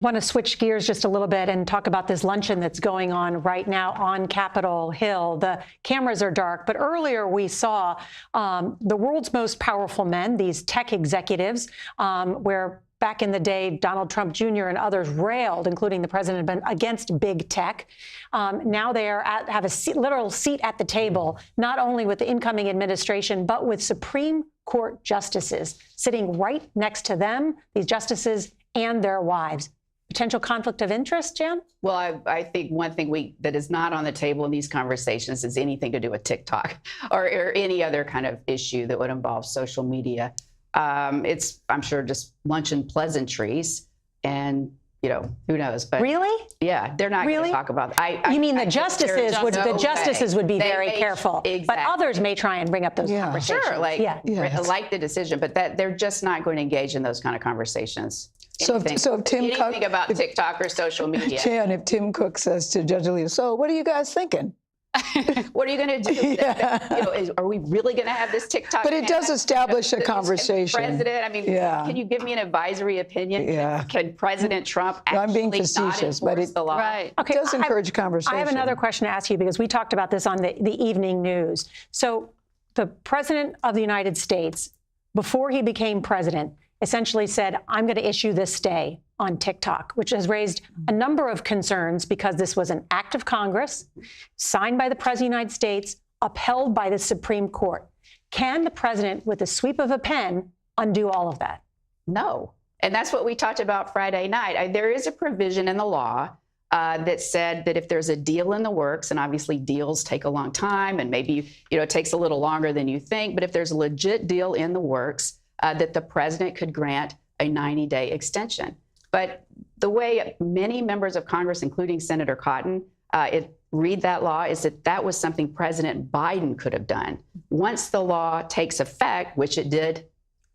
Want to switch gears just a little bit and talk about this luncheon that's going on right now on Capitol Hill. The cameras are dark, but earlier we saw the world's most powerful men, these tech executives, where back in the day, Donald Trump Jr. and others railed, including the president, against big tech. Now they have a literal seat at the table, not only with the incoming administration, but with Supreme Court justices sitting right next to them, these justices and their wives. Potential conflict of interest, Jan? Well, I think one thing that is not on the table in these conversations is anything to do with TikTok or any other kind of issue that would involve social media. It's, I'm sure, just luncheon pleasantries, and who knows? But really, yeah, they're not going to talk about. You mean the justices would be very careful, exactly. But others may try and bring up those conversations. Sure, like the decision, but they're just not going to engage in those kind of conversations. So if Tim Cook, about TikTok or social media. Jan, if Tim Cook says to Judge Alito, so what are you guys thinking? What are you going to do? Yeah. Are we really going to have this TikTok? But it does establish a conversation. President, I mean, can you give me an advisory opinion? Yeah. Can President Trump actually I'm being facetious, but it does encourage conversation. I have another question to ask you, because we talked about this on the evening news. So the President of the United States, before he became president, essentially said, I'm going to issue this stay on TikTok, which has raised a number of concerns because this was an act of Congress signed by the President of the United States, upheld by the Supreme Court. Can the president, with the sweep of a pen, undo all of that? No. And that's what we talked about Friday night. There is a provision in the law that said that if there's a deal in the works, and obviously deals take a long time and maybe it takes a little longer than you think, but if there's a legit deal in the works, that the president could grant a 90-day extension. But the way many members of Congress, including Senator Cotton, read that law is that was something President Biden could have done. Once the law takes effect, which it did.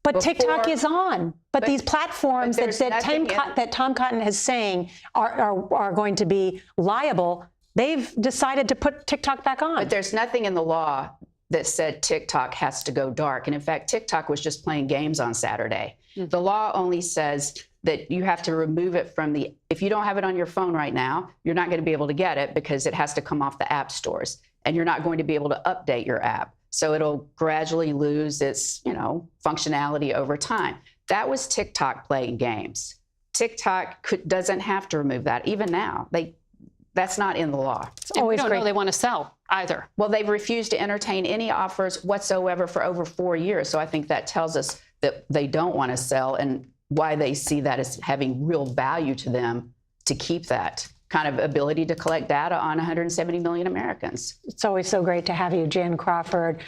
But TikTok is on. But these platforms that Tom Cotton is saying are going to be liable, they've decided to put TikTok back on. But there's nothing in the law that said TikTok has to go dark. And in fact, TikTok was just playing games on Saturday. The law only says that you have to remove it from if you don't have it on your phone right now, you're not going to be able to get it because it has to come off the app stores, and you're not going to be able to update your app. So it'll gradually lose its, functionality over time. That was TikTok playing games. TikTok doesn't have to remove that. Even now, that's not in the law. And we don't know they want to sell either. Well, they've refused to entertain any offers whatsoever for over 4 years. So I think that tells us that they don't want to sell, and why they see that as having real value to them to keep that kind of ability to collect data on 170 million Americans. It's always so great to have you, Jan Crawford.